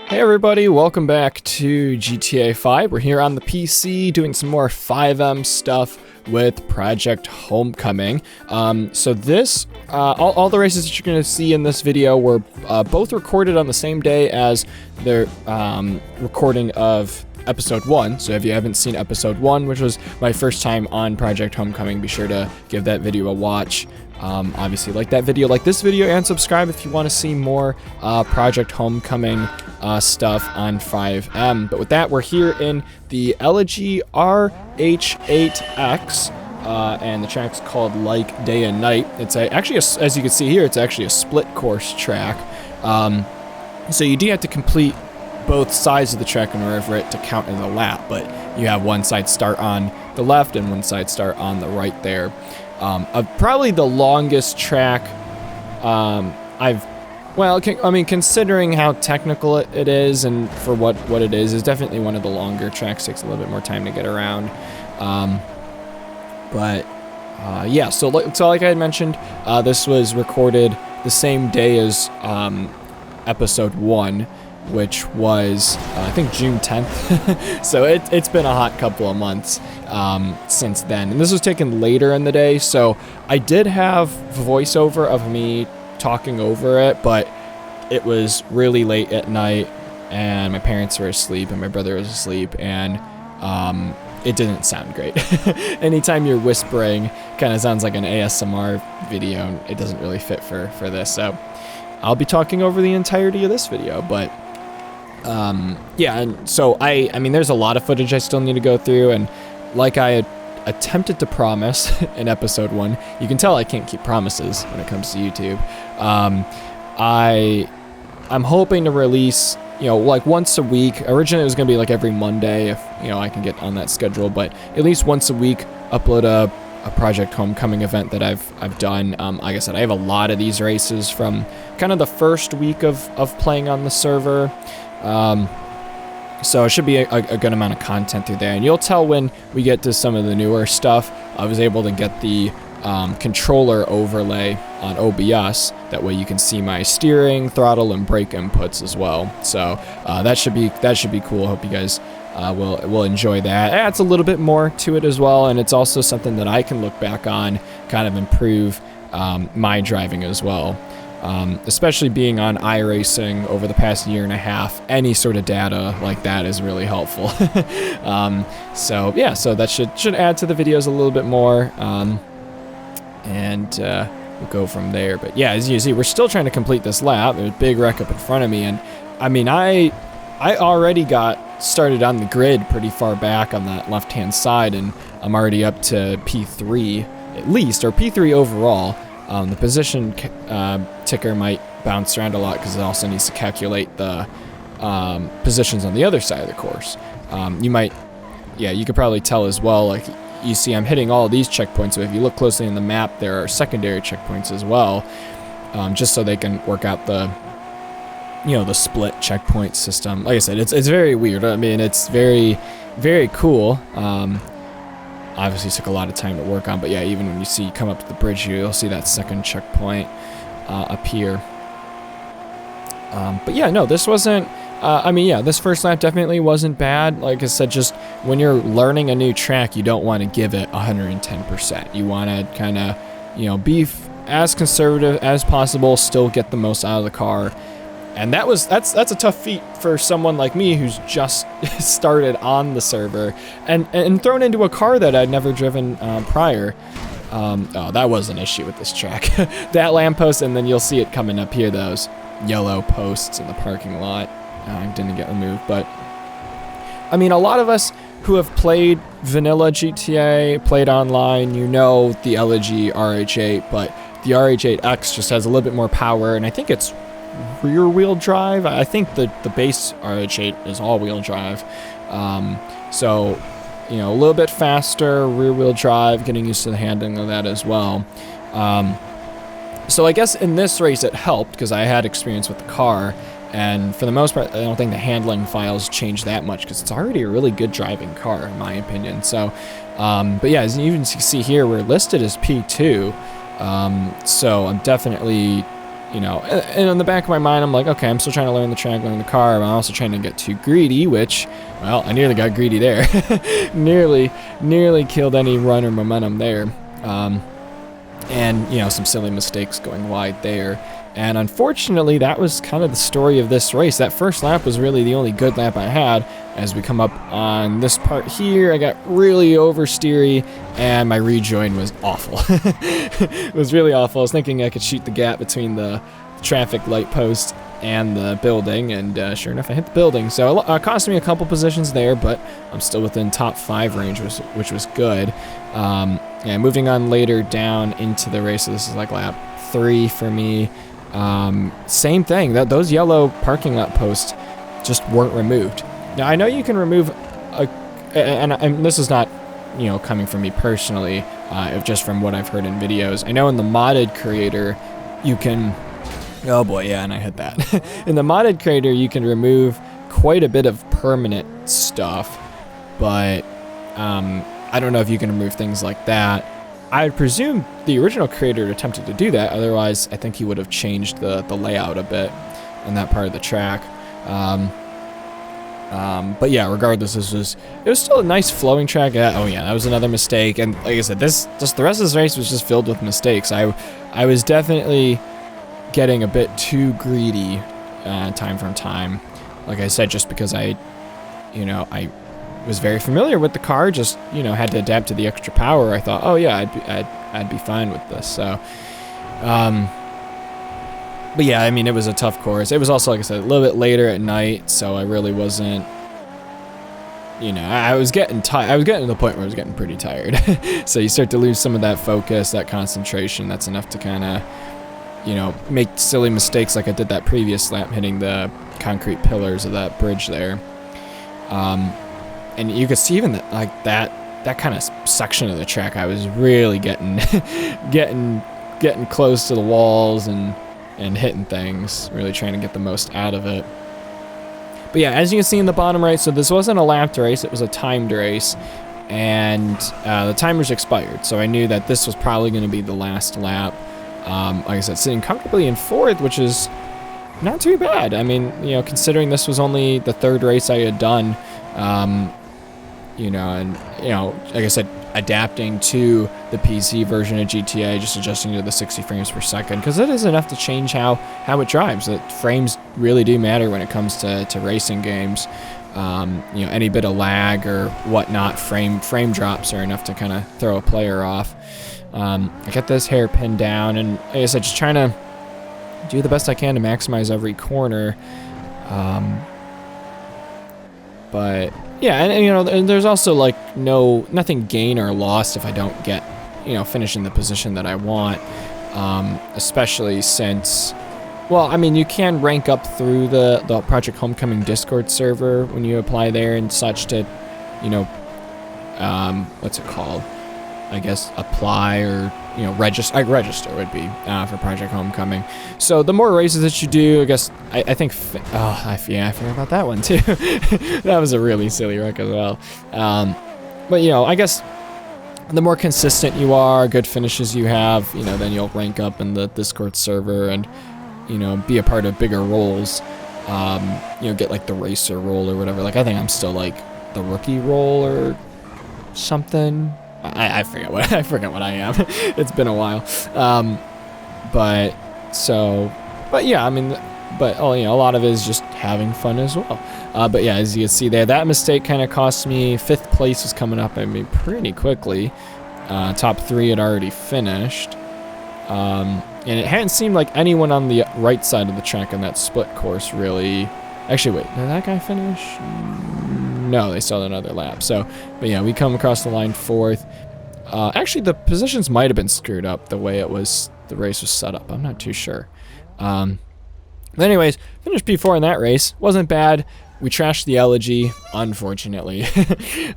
Hey everybody, welcome back to GTA 5. We're here on the PC doing some more FiveM stuff with Project Homecoming. So this, all the races that you're going to see in this video were both recorded on the same day as the recording of Episode 1. So if you haven't seen Episode 1, which was my first time on Project Homecoming, be sure to give that video a watch. Obviously like that video, like this video, and subscribe if you want to see more Project Homecoming stuff on FiveM. But with that, we're here in the Elegy RH8X, and the track's called Like Day and Night. It's actually, as you can see here, it's actually a split course track. So you do have to complete both sides of the track in order for it to count in the lap, but you have one side start on the left and one side start on the right there. Probably the longest track considering how technical it is and for what it is definitely one of the longer tracks. Takes a little bit more time to get around. Yeah, so like I had mentioned, this was recorded the same day as Episode 1, which was, I think, June 10th. So it's been a hot couple of months since then. And this was taken later in the day, so I did have voiceover of me talking over it, but it was really late at night, and my parents were asleep, and my brother was asleep, and it didn't sound great. Anytime you're whispering, kind of sounds like an ASMR video, and it doesn't really fit for this. So I'll be talking over the entirety of this video, but yeah, and so I mean, there's a lot of footage I still need to go through, and like I had attempted to promise in Episode 1, you can tell I can't keep promises when it comes to YouTube. I'm hoping to release, like once a week. Originally it was gonna be like every Monday if, I can get on that schedule, but at least once a week, upload a Project Homecoming event that I've done. Like I said, I have a lot of these races from kind of the first week of playing on the server. So it should be a good amount of content through there, and you'll tell when we get to some of the newer stuff. I was able to get the controller overlay on OBS. That way you can see my steering, throttle, and brake inputs as well. So that should be cool. Hope you guys will enjoy that. It adds a little bit more to it as well, and it's also something that I can look back on, kind of improve my driving as well. Especially being on iRacing over the past year and a half, any sort of data like that is really helpful. So yeah, so that should add to the videos a little bit more, and we'll go from there. But yeah, as you see, we're still trying to complete this lap. There's a big wreck up in front of me, and I mean, I already got started on the grid pretty far back on that left-hand side, and I'm already up to P3 at least, or P3 overall. The position ticker might bounce around a lot because it also needs to calculate the positions on the other side of the course. You could probably tell as well, like you see I'm hitting all of these checkpoints, so if you look closely in the map, there are secondary checkpoints as well, just so they can work out the split checkpoint system. Like I said, it's very weird. I mean, it's very, very cool. Obviously took a lot of time to work on, but yeah, even when you come up to the bridge here, you'll see that second checkpoint up here. But yeah, no, this wasn't, this first lap definitely wasn't bad. Like I said, just when you're learning a new track, you don't want to give it 110%. You want to kind of, be as conservative as possible, still get the most out of the car. And that's a tough feat for someone like me who's just started on the server and thrown into a car that I'd never driven prior. Oh, that was an issue with this track. That lamppost, and then you'll see it coming up here, those yellow posts in the parking lot. Didn't get removed, but I mean, a lot of us who have played vanilla GTA, played online, the Elegy RH8, but the RH8X just has a little bit more power, and I think it's rear-wheel drive. I think the base RH8 is all-wheel drive. So, a little bit faster, rear-wheel drive, getting used to the handling of that as well. So I guess in this race it helped because I had experience with the car, and for the most part, I don't think the handling files changed that much because it's already a really good driving car, in my opinion. So, but yeah, as you can see here, we're listed as P2. So I'm definitely you know, and in the back of my mind, I'm like, okay, I'm still trying to learn the track, learn the car, but I'm also trying to get too greedy, which, well, I nearly got greedy there. nearly killed any run or momentum there. And, you know, some silly mistakes going wide there. And unfortunately, that was kind of the story of this race. That first lap was really the only good lap I had. As we come up on this part here, I got really oversteery, and my rejoin was awful. It was really awful. I was thinking I could shoot the gap between the traffic light post and the building, and sure enough, I hit the building. So it cost me a couple positions there, but I'm still within top 5 range, which was good. And moving on later down into the race, so this is like lap 3 for me. Same thing, that those yellow parking lot posts just weren't removed. Now I know you can remove and this is not, you know, coming from me personally, just from what I've heard in videos. I know in the modded creator you can, oh boy, yeah, and I hit that. In the modded creator you can remove quite a bit of permanent stuff, but I don't know if you can remove things like that. I would presume the original creator attempted to do that, otherwise I think he would have changed the layout a bit on that part of the track. But yeah, regardless, it was still a nice flowing track. Oh yeah, that was another mistake, and like I said, the rest of this race was just filled with mistakes. I was definitely getting a bit too greedy time from time. Like I said, just because I was very familiar with the car, just, you know, had to adapt to the extra power. I thought, oh yeah, I'd be fine with this. So, but yeah, I mean, it was a tough course. It was also, like I said, a little bit later at night, so I really wasn't, you know, I was getting tired. I was getting to the point where I was getting pretty tired. So you start to lose some of that focus, that concentration. That's enough to kind of, you know, make silly mistakes like I did that previous lap, hitting the concrete pillars of that bridge there. And you could see even that kind of section of the track, I was really getting close to the walls and hitting things, really trying to get the most out of it. But yeah, as you can see in the bottom right, so this wasn't a lapped race, it was a timed race, and the timers expired, so I knew that this was probably going to be the last lap. Like I said, sitting comfortably in 4th, which is not too bad. I mean, you know, considering this was only the 3rd race I had done, you know, and, you know, like I said, adapting to the PC version of GTA, just adjusting to the 60 frames per second, because it is enough to change how it drives. The frames really do matter when it comes to racing games. You know, any bit of lag or whatnot, frame drops are enough to kind of throw a player off. I got this hairpin down, and like I said, just trying to do the best I can to maximize every corner. But yeah, and you know, and there's also like nothing gained or lost if I don't get, you know, finish in the position that I want. Especially since, well, I mean, you can rank up through the Project Homecoming Discord server when you apply there and such to, you know, what's it called? I guess apply or, you know, register would be for Project Homecoming. So the more races that you do, I guess, I think, I forgot about that one too. That was a really silly wreck as well. But, you know, I guess the more consistent you are, good finishes you have, you know, then you'll rank up in the Discord server and, you know, be a part of bigger roles. You know, get like the racer role or whatever. Like, I think I'm still like the rookie role or something. I forget what I am. It's been a while. But yeah, I mean, but you know, a lot of it is just having fun as well. But yeah, as you can see there, that mistake kind of cost me 5th place was coming up at me pretty quickly. Top 3 had already finished. And it hadn't seemed like anyone on the right side of the track on that split course really. Actually, wait, did that guy finish? No, they still had another lap. So, but yeah, we come across the line 4th. Actually, the positions might have been screwed up the way the race was set up. I'm not too sure. But anyways, finished P4 in that race. Wasn't bad. We trashed the Elegy, unfortunately.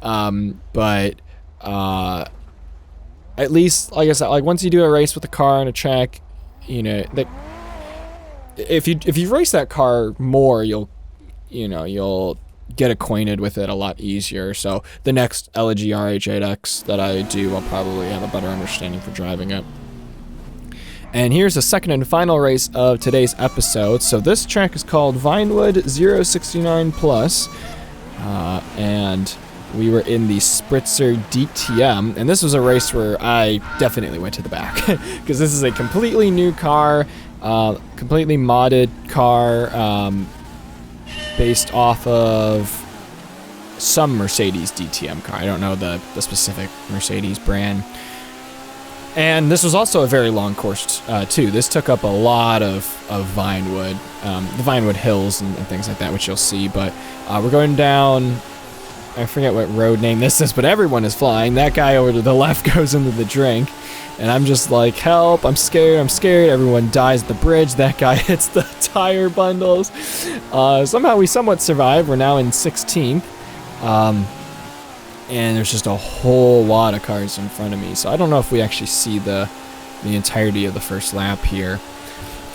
But at least, like I said, like once you do a race with a car on a track, you know, that if you race that car more, you'll get acquainted with it a lot easier. So the next LG RH8X that I do, I'll probably have a better understanding for driving it. And here's the second and final race of today's episode. So this track is called Vinewood 069 Plus, and we were in the Spritzer DTM, and this was a race where I definitely went to the back because this is a completely new car, completely modded car, based off of some Mercedes DTM car. I don't know the specific Mercedes brand. And this was also a very long course, too. This took up a lot of Vinewood, the Vinewood hills and things like that, which you'll see. But we're going down, I forget what road name this is, but everyone is flying. That guy over to the left goes into the drink. And I'm just like, help, I'm scared. Everyone dies at the bridge. That guy hits the tire bundles. Somehow we somewhat survived. We're now in 16th. And there's just a whole lot of cars in front of me. So I don't know if we actually see the entirety of the first lap here.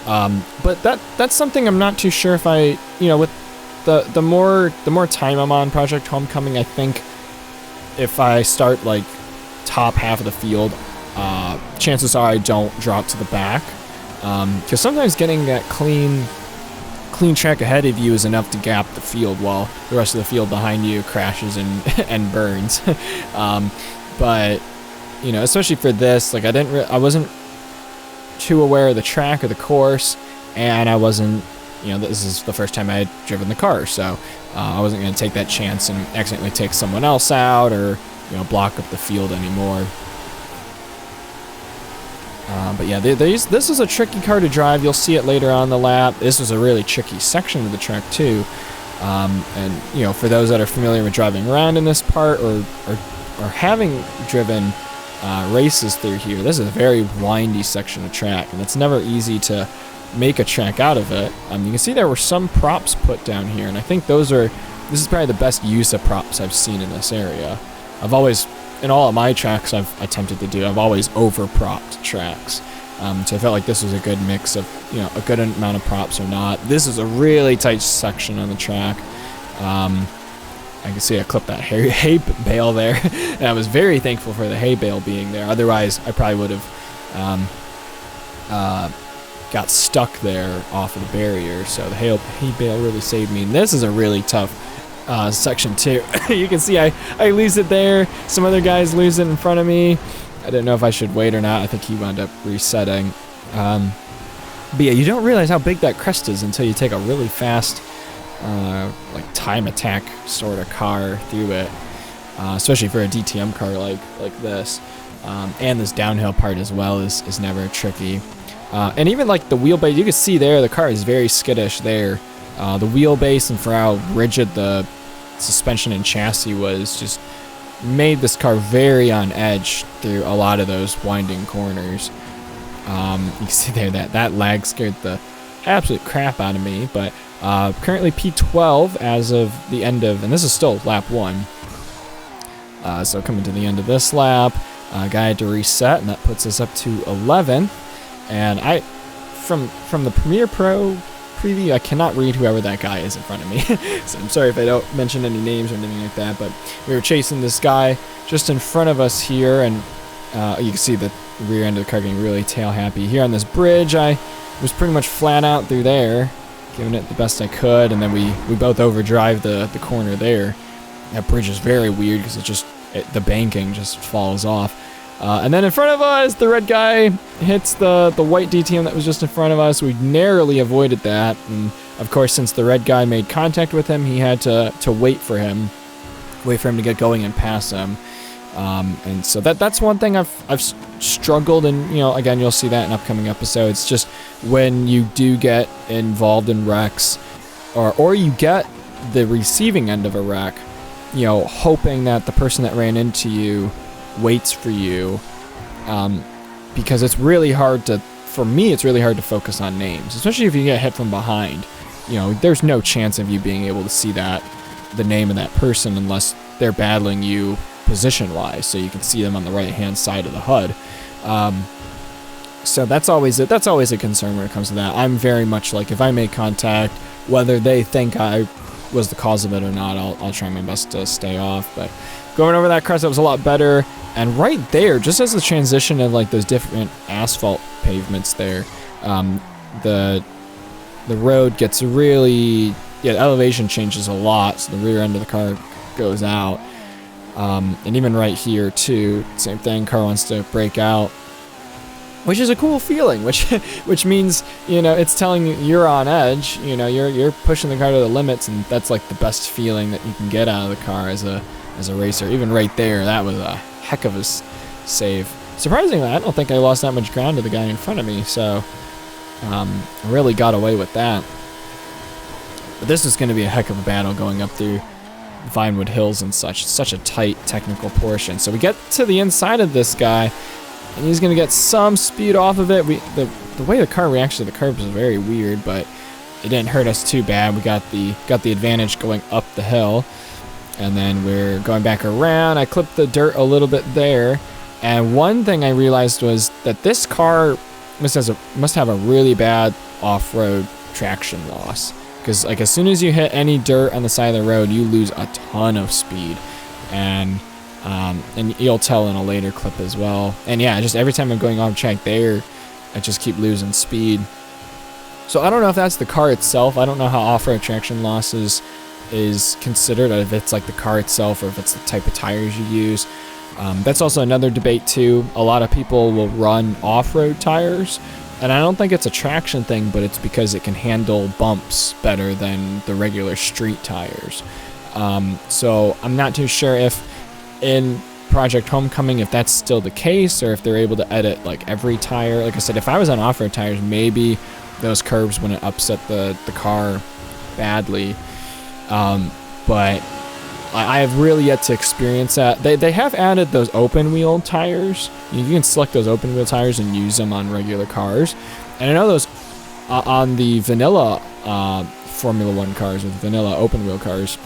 But that's something I'm not too sure if I, with the more time I'm on Project Homecoming, I think if I start like top half of the field, chances are I don't drop to the back. Because sometimes getting that clean track ahead of you is enough to gap the field while the rest of the field behind you crashes and burns. But especially for this, like I wasn't too aware of the track or the course, and I wasn't, this is the first time I had driven the car, so I wasn't going to take that chance and accidentally take someone else out or block up the field anymore. But yeah, this is a tricky car to drive. You'll see it later on the lap. This was a really tricky section of the track too. And for those that are familiar with driving around in this part or having driven races through here, this is a very windy section of track, and it's never easy to make a track out of it. You can see there were some props put down here, and I think this is probably the best use of props I've seen in this area. In all of my tracks I've attempted to do, I've always over-propped tracks. So I felt like this was a good mix of, a good amount of props or not. This is a really tight section on the track. I can see I clipped that hay bale there, and I was very thankful for the hay bale being there. Otherwise, I probably would have got stuck there off of the barrier. So the hay bale really saved me. And this is a really tough section too. You can see I lose it there. Some other guys lose it in front of me. I didn't know if I should wait or not. I think he wound up resetting. But yeah, you don't realize how big that crest is until you take a really fast like time attack sort of car through it, especially for a DTM car like this. And this downhill part as well is never tricky. And even like the wheelbase, you can see there the car is very skittish there. The wheelbase and for how rigid the suspension and chassis was just made this car very on edge through a lot of those winding corners. You can see there that lag scared the absolute crap out of me, but currently P12 as of the end of, and this is still lap 1. So coming to the end of this lap, guy had to reset, and that puts us up to 11th. And from the Premiere Pro preview, I cannot read whoever that guy is in front of me. So I'm sorry if I don't mention any names or anything like that, but we were chasing this guy just in front of us here, and you can see the rear end of the car getting really tail happy. Here on this bridge, I was pretty much flat out through there, giving it the best I could, and then we both overdrive the corner there. That bridge is very weird because the banking just falls off. And then in front of us, the red guy hits the white DTM that was just in front of us. We narrowly avoided that. And of course, since the red guy made contact with him, he had to wait for him to get going and pass him. And so that's one thing I've struggled, and again, you'll see that in upcoming episodes. Just when you do get involved in wrecks, or you get the receiving end of a wreck, hoping that the person that ran into you waits for you, because it's really hard to focus on names, especially if you get hit from behind. There's no chance of you being able to see the name of that person unless they're battling you position-wise, so you can see them on the right-hand side of the HUD. So that's always a concern when it comes to that. I'm very much like, if I make contact, whether they think I was the cause of it or not, I'll try my best to stay off. But going over that crest, that was a lot better. And right there, just as the transition of like those different asphalt pavements there, the road gets really, the elevation changes a lot, so the rear end of the car goes out. And even right here too, same thing, car wants to brake out, which is a cool feeling, which means, you know, it's telling you you're on edge, you know, you're pushing the car to the limits, and that's like the best feeling that you can get out of the car as a racer. Even right there, that was a heck of a save. Surprisingly, I don't think I lost that much ground to the guy in front of me, so really got away with that. But this is going to be a heck of a battle going up through Vinewood Hills and such. It's such a tight technical portion. So we get to the inside of this guy, and he's going to get some speed off of it. The way the car reacts to the curbs is very weird, but it didn't hurt us too bad. We got the advantage going up the hill. And then we're going back around. I clipped the dirt a little bit there. And one thing I realized was that this car must have a really bad off-road traction loss. Because like as soon as you hit any dirt on the side of the road, you lose a ton of speed. And you'll tell in a later clip as well. And yeah, just every time I'm going off track there, I just keep losing speed. So I don't know if that's the car itself. I don't know how off-road traction losses is considered, if it's like the car itself or if it's the type of tires you use. That's also another debate too. A lot of people will run off-road tires, and I don't think it's a traction thing, but it's because it can handle bumps better than the regular street tires. So I'm not too sure if in Project Homecoming if that's still the case, or if they're able to edit like every tire. Like I said, if I was on off-road tires, maybe those curbs wouldn't upset the car badly. But I have really yet to experience that. They have added those open wheel tires. You can select those open wheel tires and use them on regular cars. And I know those on the vanilla Formula One cars, with vanilla open wheel cars,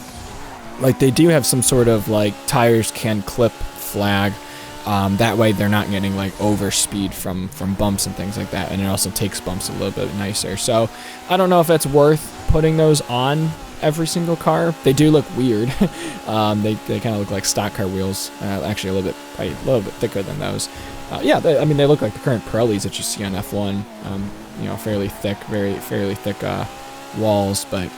like they do have some sort of like tires can clip flag. That way they're not getting like over speed from bumps and things like that. And it also takes bumps a little bit nicer. So I don't know if it's worth putting those on every single car. They do look weird. They kind of look like stock car wheels. Actually, a little bit thicker than those. Yeah, I mean they look like the current Pirellis that you see on F1. You know, fairly thick, fairly thick walls. But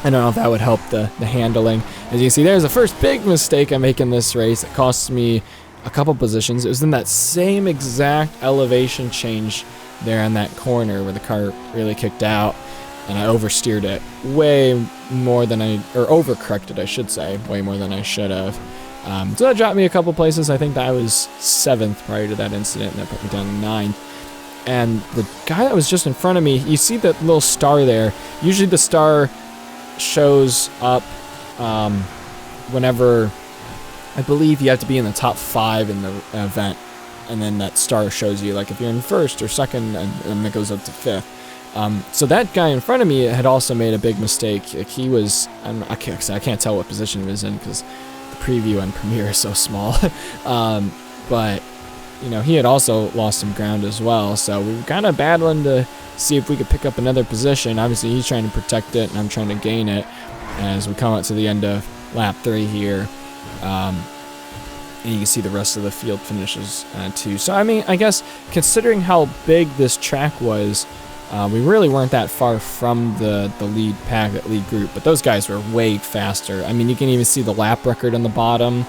I don't know if that would help the handling. As you can see, there's the first big mistake I make in this race. It costs me a couple positions. It was in that same exact elevation change there on that corner where the car really kicked out. And I oversteered it way more than or overcorrected, I should say, way more than I should have. So that dropped me a couple places. I think that I was 7th prior to that incident, and that put me down to 9th. And the guy that was just in front of me, you see that little star there. Usually the star shows up whenever, I believe you have to be in the top 5 in the event. And then that star shows you, like if you're in 1st or 2nd, and it goes up to 5th. So that guy in front of me had also made a big mistake. Like he was, I can't tell what position he was in because the preview on Premiere is so small. But, you know, he had also lost some ground as well. So we were kind of battling to see if we could pick up another position. Obviously, he's trying to protect it, and I'm trying to gain it as we come out to the end of lap 3 here. And you can see the rest of the field finishes too. So, I mean, I guess considering how big this track was, we really weren't that far from the lead pack, that lead group, but those guys were way faster. I mean, you can even see the lap record on the bottom,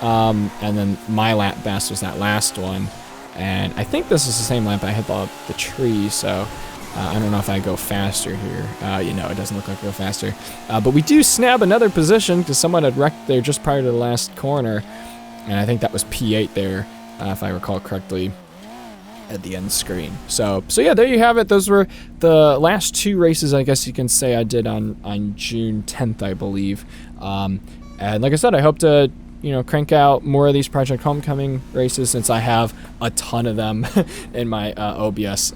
and then my lap best was that last one, and I think this is the same lap I hit the tree, so I don't know if I go faster here. You know, it doesn't look like I go faster, but we do snap another position because someone had wrecked there just prior to the last corner, and I think that was P8 there, if I recall correctly, at the end screen. So yeah, there you have it. Those were the last 2 races, I guess you can say, I did on June 10th, I believe. And like I said, I hope to, you know, crank out more of these Project Homecoming races, since I have a ton of them in my OBS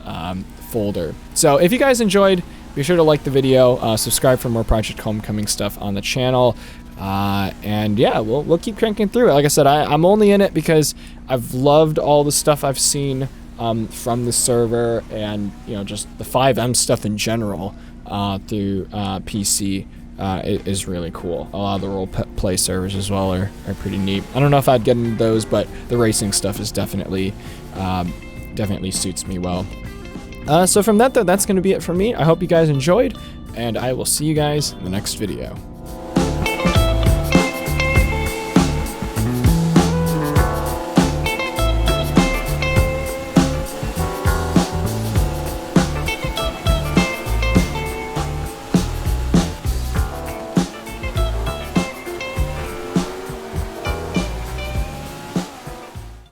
folder. So if you guys enjoyed, be sure to like the video, subscribe for more Project Homecoming stuff on the channel. And yeah, we'll keep cranking through it. Like I said, I'm only in it because I've loved all the stuff I've seen from the server, and you know, just the FiveM stuff in general through PC. is really cool. A lot of the role play servers as well are pretty neat. I don't know if I'd get into those, but the racing stuff is definitely suits me well. So from that though, that's going to be it for me. I hope you guys enjoyed, and I will see you guys in the next video.